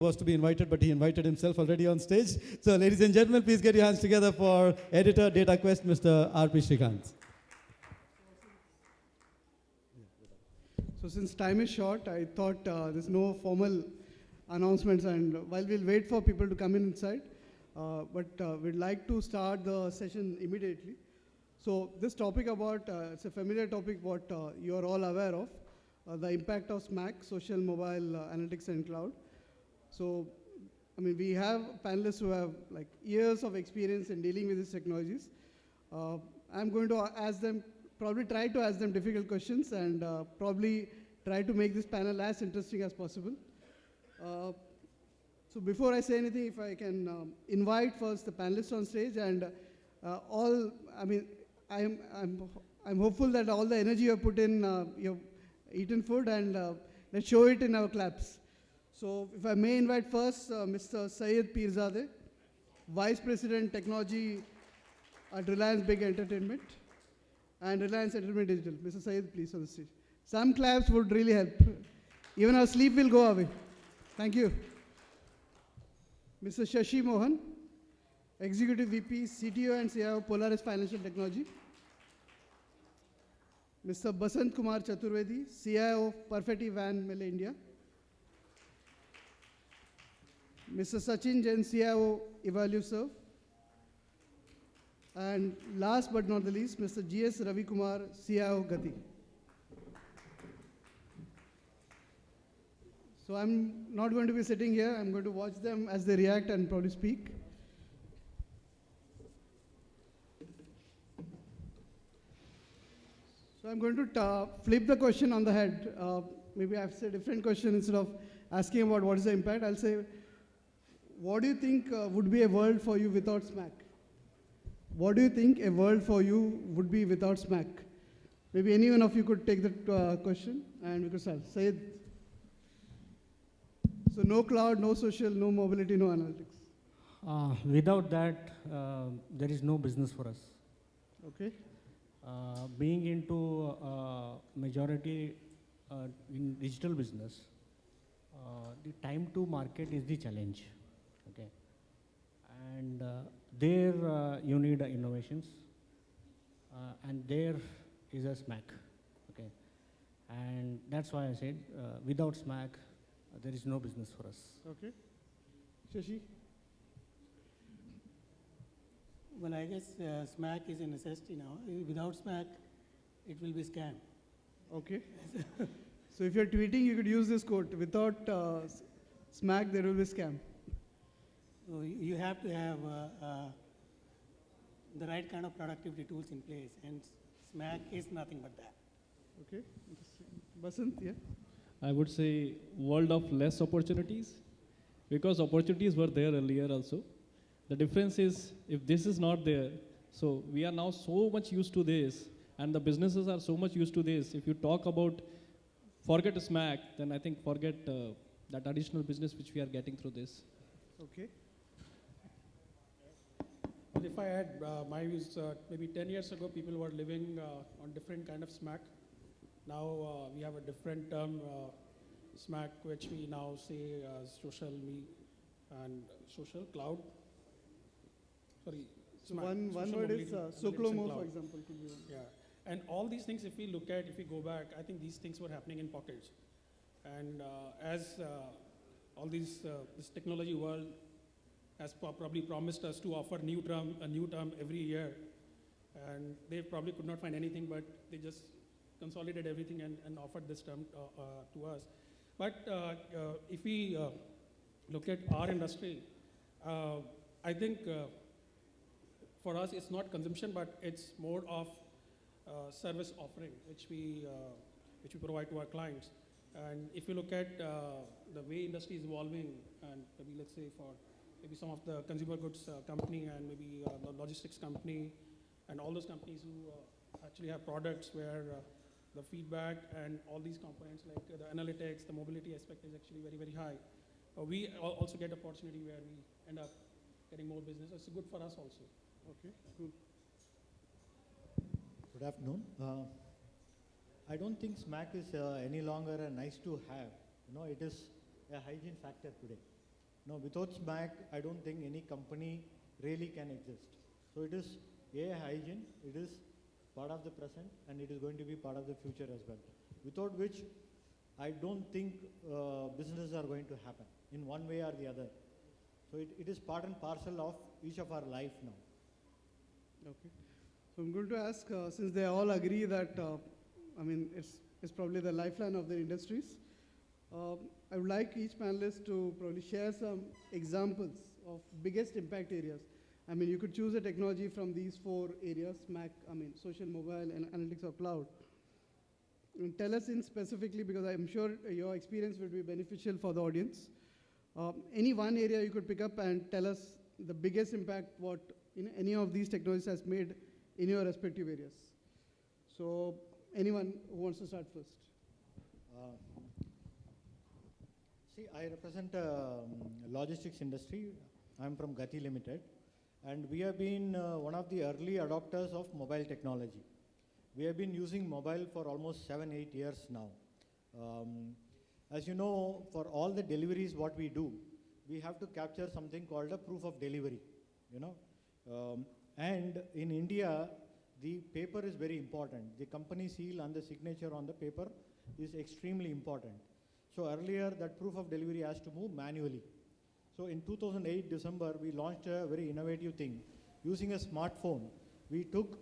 supposed to be invited, but he invited himself already on stage. So ladies and gentlemen, please get your hands together for editor, Data Quest, Mr. R.P. Shrikant. So since time is short, I thought there's no formal announcements, and while we'll wait for people to come in inside, we'd like to start the session immediately. So this topic it's a familiar topic what you're all aware of, the impact of SMAC, social, mobile, analytics and cloud. So, I mean, we have panelists who have like years of experience in dealing with these technologies. I'm going to ask them, probably try to ask them difficult questions and probably try to make this panel as interesting as possible. So before I say anything, if I can invite first the panelists on stage and I'm hopeful that all the energy you have put in, you've eaten food, and let's show it in our claps. So if I may invite first Mr. Syed Pirzadeh, Vice President Technology at Reliance Big Entertainment and Reliance Entertainment Digital. Mr. Syed, please on the stage. Some claps would really help. Even our sleep will go away. Thank you. Mr. Shashi Mohan, Executive VP, CTO and CIO, Polaris Financial Technology. Mr. Basant Kumar Chaturvedi, CIO, Perfetti Van Mille India. Mr. Sachin Jain, CIO, Evalueserve. And last but not the least, Mr. GS Ravi Kumar, CIO, Gati. So I'm not going to be sitting here. I'm going to watch them as they react and probably speak. So I'm going to flip the question on the head. Maybe I have to say a different question instead of asking about what is the impact. I'll say, what do you think would be a world for you without SMAC? What do you think a world for you would be without SMAC? Maybe any one of you could take that question and we could start. Syed. So no cloud, no social, no mobility, no analytics. Without that, there is no business for us. Okay. Being into majority in digital business, the time to market is the challenge. Okay, and there you need innovations, and there is a SMAC. Okay, and that's why I said without SMAC, there is no business for us. Okay. Shashi? Well, I guess SMAC is a necessity now. Without SMAC, it will be scam. Okay. So if you're tweeting, you could use this quote. Without SMAC, there will be scam. So you have to have the right kind of productivity tools in place, and SMAC is nothing but that. Okay. Basant, yeah? I would say world of less opportunities, because opportunities were there earlier also. The difference is if this is not there, so we are now so much used to this, and the businesses are so much used to this. If you talk about forget SMAC, then I think forget that additional business which we are getting through this. Okay. Well, if I add my views, maybe 10 years ago, people were living on different kind of SMAC. Now we have a different term, SMAC, which we now say social and social cloud. Sorry, So one word is Soclomo, for example. Could be one. Yeah, and all these things, if we look at, if we go back, I think these things were happening in pockets. And as all these, this technology world has probably promised us to offer a new term every year, and they probably could not find anything, but they just consolidated everything and offered this term to us. But if we look at our industry, I think for us it's not consumption, but it's more of service offering, which we provide to our clients. And if you look at the way industry is evolving, and maybe let's say for maybe some of the consumer goods company and maybe the logistics company and all those companies who actually have products where the feedback and all these components like the analytics, the mobility aspect is actually very, very high. We also get opportunity where we end up getting more business. It's good for us also. Okay, cool. Good afternoon. I don't think SMAC is any longer a nice to have. You know, it is a hygiene factor today. No, without SMAC, I don't think any company really can exist. So it is AI hygiene, it is part of the present, and it is going to be part of the future as well. Without which, I don't think businesses are going to happen in one way or the other. So it is part and parcel of each of our life now. Okay. So I'm going to ask, since they all agree that, it's probably the lifeline of the industries, I would like each panelist to probably share some examples of biggest impact areas. You could choose a technology from these 4 areas, Mac, social, mobile, and analytics or cloud. And tell us in specifically, because I'm sure your experience will be beneficial for the audience. Any one area you could pick up and tell us the biggest impact what any of these technologies has made in your respective areas. So anyone who wants to start first? See, I represent logistics industry. I'm from Gati Limited, and we have been one of the early adopters of mobile technology. We have been using mobile for almost 7-8 years now. As you know, for all the deliveries what we do, we have to capture something called a proof of delivery, and in India, the paper is very important. The company seal and the signature on the paper is extremely important. So earlier, that proof of delivery has to move manually. So in 2008 December, we launched a very innovative thing. Using a smartphone, we took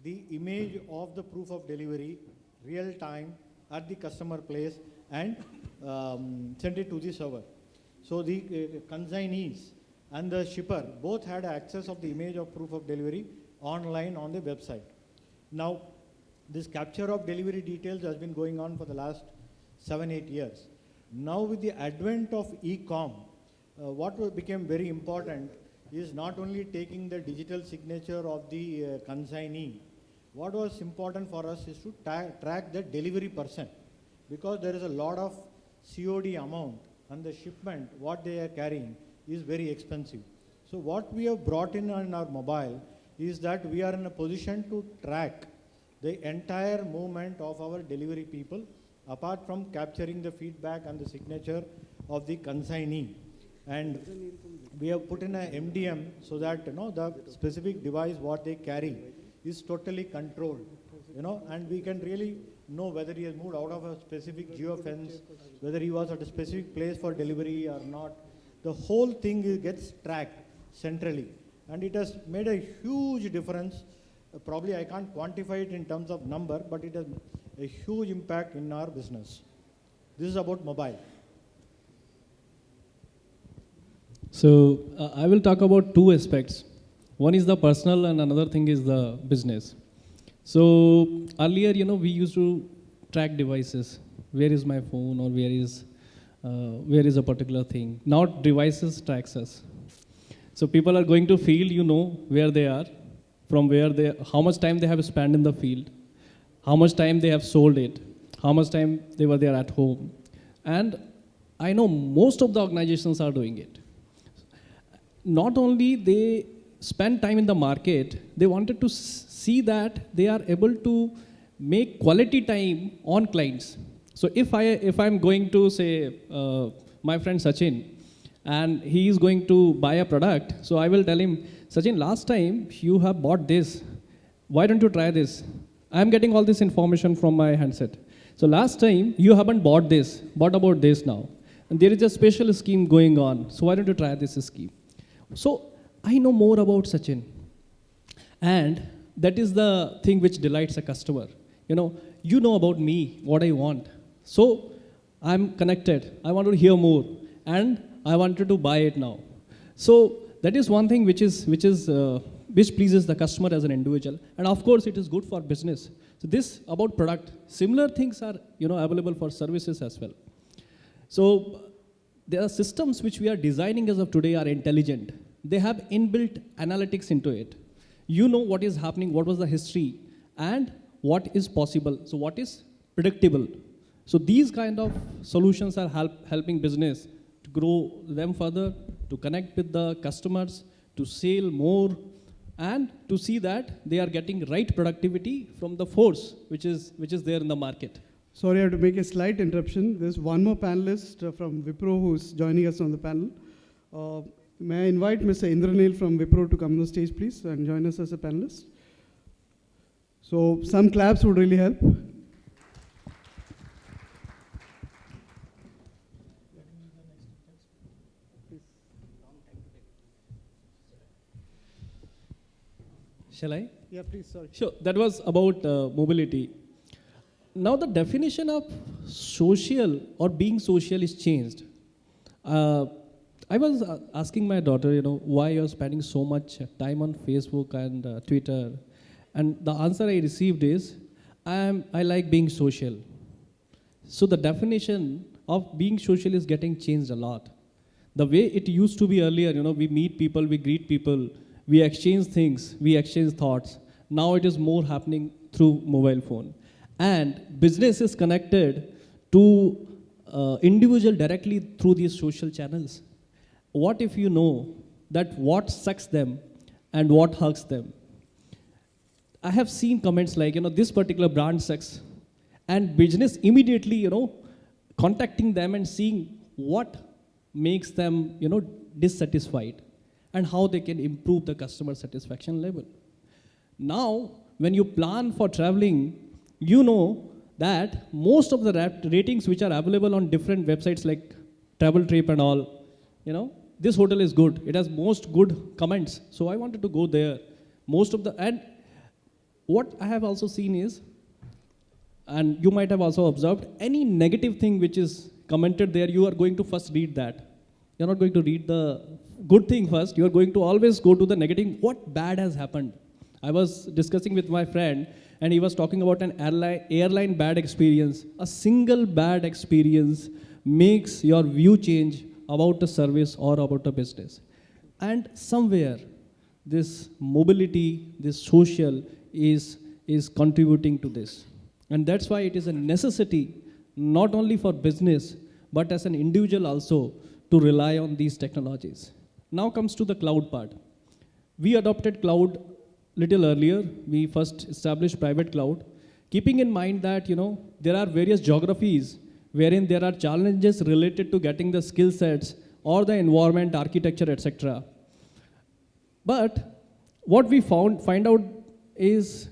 the image of the proof of delivery real time at the customer place and sent it to the server. So the consignees and the shipper both had access of the image of proof of delivery online on the website. Now, this capture of delivery details has been going on for the last 7-8 years. Now with the advent of e-com, what became very important is not only taking the digital signature of the consignee. What was important for us is to track the delivery person, because there is a lot of COD amount and the shipment, what they are carrying is very expensive. So what we have brought in on our mobile is that we are in a position to track the entire movement of our delivery people, apart from capturing the feedback and the signature of the consignee. And we have put in a MDM so that the specific device what they carry is totally controlled, and we can really know whether he has moved out of a specific geofence, whether he was at a specific place for delivery or not. The whole thing gets tracked centrally, and it has made a huge difference. Probably I can't quantify it in terms of number, but it has a huge impact in our business. This is about mobile. So I will talk about 2 aspects. One is the personal and another thing is the business. So earlier, we used to track devices. Where is my phone, or where is a particular thing? Now devices tracks us. So people are going to field, where they are, from where how much time they have spent in the field, how much time they have sold it, how much time they were there at home. And I know most of the organizations are doing it. Not only they spend time in the market, they wanted to see that they are able to make quality time on clients. So if I'm going to say my friend Sachin, and he is going to buy a product, so I will tell him, Sachin, last time you have bought this, why don't you try this? I'm getting all this information from my handset. So last time you haven't bought this, what about this now? And there is a special scheme going on, so why don't you try this scheme? So I know more about Sachin, and that is the thing which delights a customer. You know about me, what I want. So I'm connected. I want to hear more, and I wanted to buy it now. So that is one thing which pleases the customer as an individual, and of course it is good for business. So this about product. Similar things are available for services as well. So there are systems which we are designing as of today are intelligent. They have inbuilt analytics into it. You know what is happening, what was the history, and what is possible. So what is predictable. So these kind of solutions are helping business to grow them further, to connect with the customers, to sell more, and to see that they are getting right productivity from the force which is there in the market. Sorry, I have to make a slight interruption. There's one more panelist from Wipro who's joining us on the panel. May I invite Mr. Indranil from Wipro to come on the stage, please, and join us as a panelist. So some claps would really help. Shall I? Yeah, please, sorry. Sure, that was about mobility. Now the definition of social or being social is changed. I was asking my daughter, why you're spending so much time on Facebook and Twitter, and the answer I received is, I like being social. So the definition of being social is getting changed a lot. The way it used to be earlier, we meet people, we greet people, we exchange things, we exchange thoughts. Now it is more happening through mobile phone. And business is connected to individual directly through these social channels. What if you know that what sucks them and what hugs them? I have seen comments like, this particular brand sucks. And business immediately, contacting them and seeing what makes them, dissatisfied and how they can improve the customer satisfaction level. Now, when you plan for traveling, you know that most of the ratings which are available on different websites like Travel Trip and all, this hotel is good. It has most good comments. So I wanted to go there. And what I have also seen is, and you might have also observed, any negative thing which is commented there, you are going to first read that. You're not going to read the good thing first. You're going to always go to the negative. What bad has happened? I was discussing with my friend, and he was talking about an airline bad experience. A single bad experience makes your view change about a service or about a business. And somewhere, this mobility, this social is contributing to this. And that's why it is a necessity, not only for business, but as an individual also, to rely on these technologies. Now comes to the cloud part. We adopted cloud little earlier. We first established private cloud, keeping in mind that, there are various geographies wherein there are challenges related to getting the skill sets or the environment, architecture, etc. But what we find out is,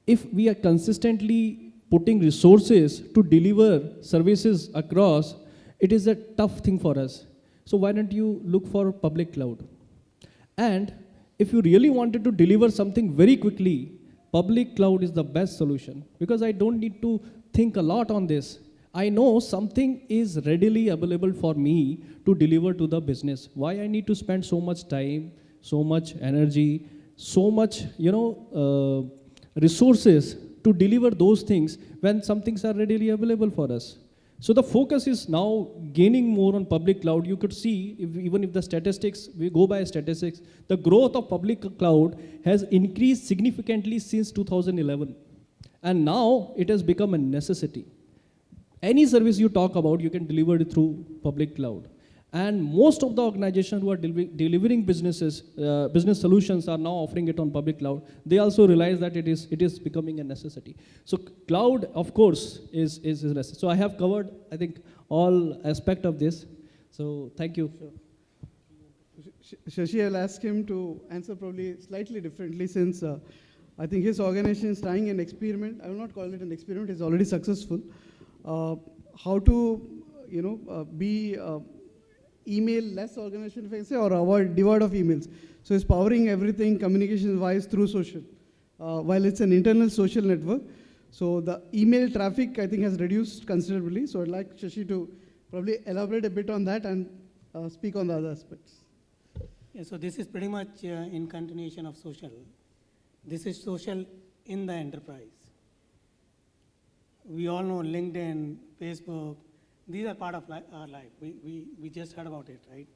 if we are consistently putting resources to deliver services across, it is a tough thing for us. So why don't you look for public cloud? And if you really wanted to deliver something very quickly, public cloud is the best solution, because I don't need to think a lot on this. I know something is readily available for me to deliver to the business. Why I need to spend so much time, so much energy, so much, resources to deliver those things when some things are readily available for us. So the focus is now gaining more on public cloud. You could see, even if the statistics, we go by statistics, the growth of public cloud has increased significantly since 2011. And now it has become a necessity. Any service you talk about, you can deliver it through public cloud. And most of the organizations who are delivering business solutions are now offering it on public cloud. They also realize that it is becoming a necessity. So cloud, of course, is necessary. So I have covered, I think, all aspect of this. So thank you. Sure. Shashi, I'll ask him to answer probably slightly differently, since I think his organization is trying an experiment. I will not call it an experiment. It's already successful. How to, be email-less organization, if I say, or avoid devoid of emails. So it's powering everything communication-wise through social, while it's an internal social network. So the email traffic, I think, has reduced considerably. So I'd like Shashi to probably elaborate a bit on that and speak on the other aspects. Yeah, so this is pretty much in continuation of social. This is social in the enterprise. We all know LinkedIn, Facebook, these are part of our life. We just heard about it, right?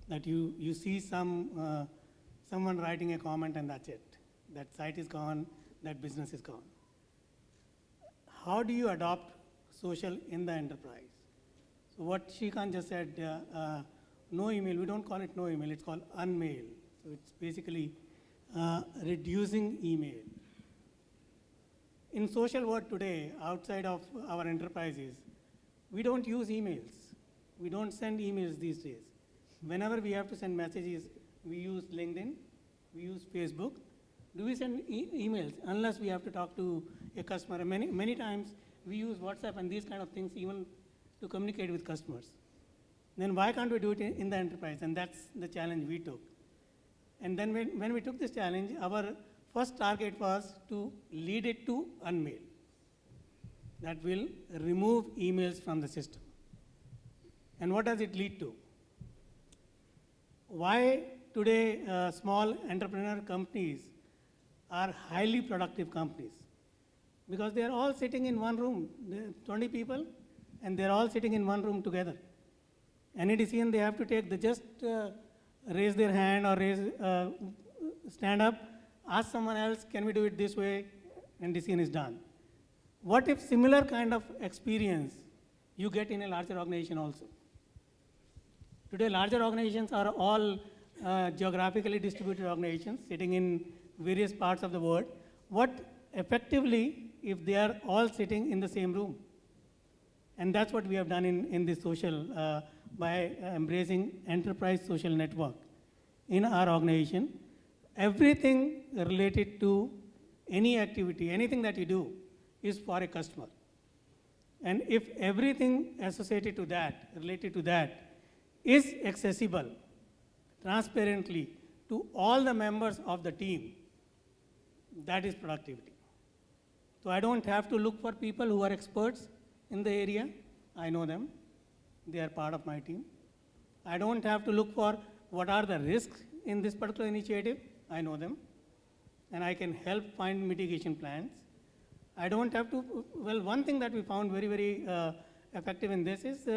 That you see someone writing a comment and that's it. That site is gone, that business is gone. How do you adopt social in the enterprise? So what Srikanth just said, no email, we don't call it no email, it's called unmail. So it's basically reducing email. In social world today, outside of our enterprises, we don't use emails. We don't send emails these days. Whenever we have to send messages, we use LinkedIn, we use Facebook. Do we send emails unless we have to talk to a customer? Many times we use WhatsApp and these kind of things even to communicate with customers. Then why can't we do it in the enterprise? And that's the challenge we took. And then when we took this challenge, our first target was to lead it to Unmail. That will remove emails from the system. And what does it lead to? Why today small entrepreneur companies are highly productive companies? Because they are all sitting in one room, 20 people, and they're all sitting in one room together. Any decision they have to take, they just raise their hand or stand up, ask someone else, can we do it this way, and decision is done. What if similar kind of experience you get in a larger organization also? Today, larger organizations are all geographically distributed organizations sitting in various parts of the world. What effectively if they are all sitting in the same room? And that's what we have done in this social, by embracing enterprise social network in our organization. Everything related to any activity, anything that you do is for a customer. And if everything associated to that, related to that, is accessible transparently to all the members of the team, that is productivity. So I don't have to look for people who are experts in the area. I know them. They are part of my team. I don't have to look for what are the risks in this particular initiative. I know them. And I can help find mitigation plans. I don't have to, well, one thing that we found very, very effective in this is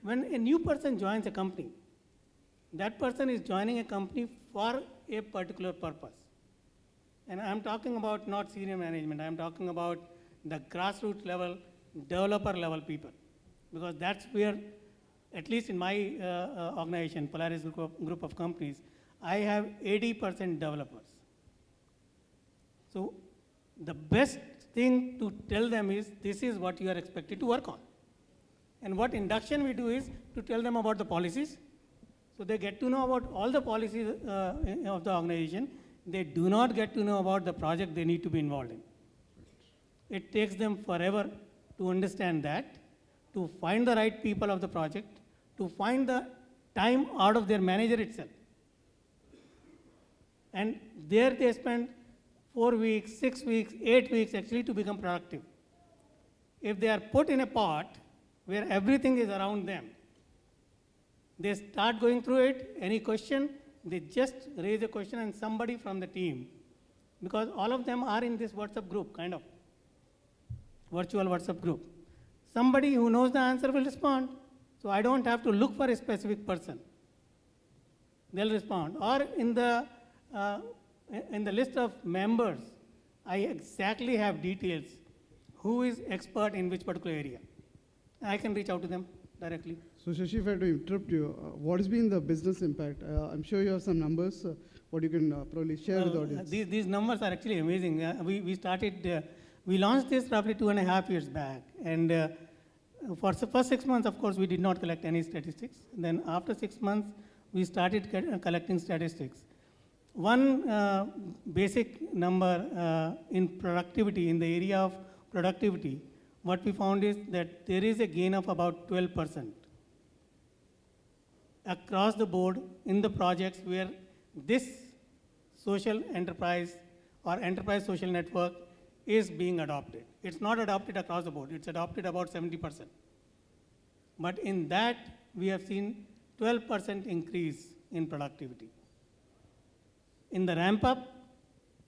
when a new person joins a company, that person is joining a company for a particular purpose. And I'm talking about not senior management, I'm talking about the grassroots level, developer level people. Because that's where, at least in my organization, Polaris group of companies, I have 80% developers. So the best thing to tell them is, this is what you are expected to work on. And what induction we do is to tell them about the policies. So they get to know about all the policies of the organization. They do not get to know about the project they need to be involved in. It takes them forever to understand that, to find the right people of the project, to find the time out of their manager itself. And there they spend 4 weeks, 6 weeks, 8 weeks actually to become productive. If they are put in a pot where everything is around them, they start going through it, any question, they just raise a question and somebody from the team, because all of them are in this WhatsApp group, kind of, virtual WhatsApp group. Somebody who knows the answer will respond. So I don't have to look for a specific person. They'll respond. Or in the list of members, I exactly have details. Who is expert in which particular area? I can reach out to them directly. So Shashi, if I had to interrupt you, what has been the business impact? I'm sure you have some numbers, what you can probably share with the audience. These numbers are actually amazing. We launched this roughly 2.5 years back. And for the first 6 months, of course, we did not collect any statistics. Then after 6 months, we started collecting statistics. One basic number in productivity, in the area of productivity, what we found is that there is a gain of about 12% across the board in the projects where this social enterprise or enterprise social network is being adopted. It's not adopted across the board. It's adopted about 70%. But in that, we have seen 12% increase in productivity. In the ramp up,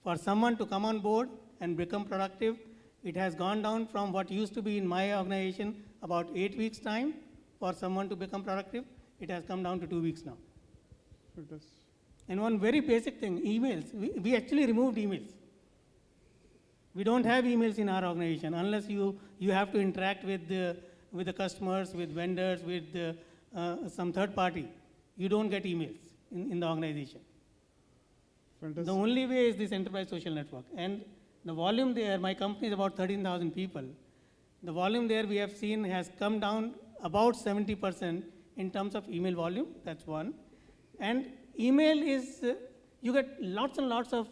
for someone to come on board and become productive, it has gone down from what used to be in my organization about 8 weeks' time for someone to become productive. It has come down to 2 weeks now. And one very basic thing, emails. We actually removed emails. We don't have emails in our organization unless you have to interact with the customers, with vendors, with some third party. You don't get emails in the organization. Fantastic. The only way is this enterprise social network. And the volume there, my company is about 13,000 people. The volume there we have seen has come down about 70% in terms of email volume. That's one. And email is, you get lots and lots of,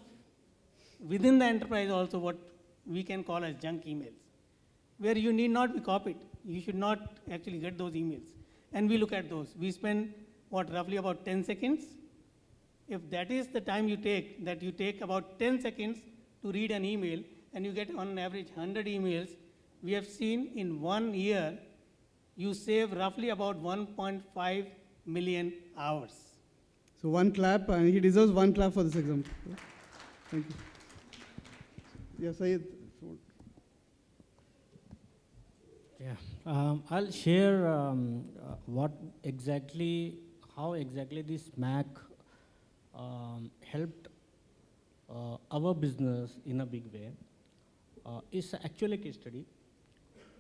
within the enterprise also, what we can call as junk emails, where you need not be copied. You should not actually get those emails. And we look at those. We spend, what, roughly about 10 seconds. If that is the time you take, that you take about 10 seconds to read an email, and you get on average 100 emails, we have seen in 1 year, you save roughly about 1.5 million hours. So one clap, and he deserves one clap for this example. Thank you. Yes, Syed. Yeah, I'll share how exactly this Mac helped our business in a big way. It's actually a case study.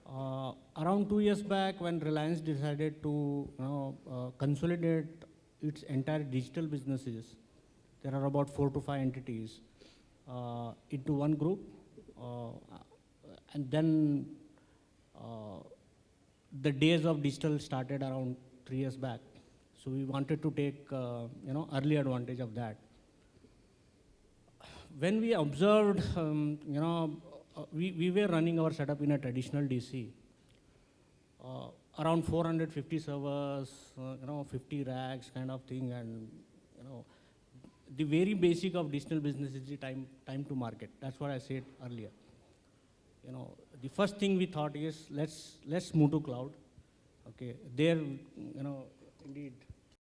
Around 2 years back, when Reliance decided to consolidate its entire digital businesses, there are about 4 to 5 entities into one group, and then the days of digital started around 3 years back. So we wanted to take early advantage of that. When we observed, we were running our setup in a traditional DC, around 450 servers, 50 racks kind of thing, and the very basic of digital business is the time to market. That's what I said earlier. The first thing we thought is let's move to cloud. Okay, there, indeed,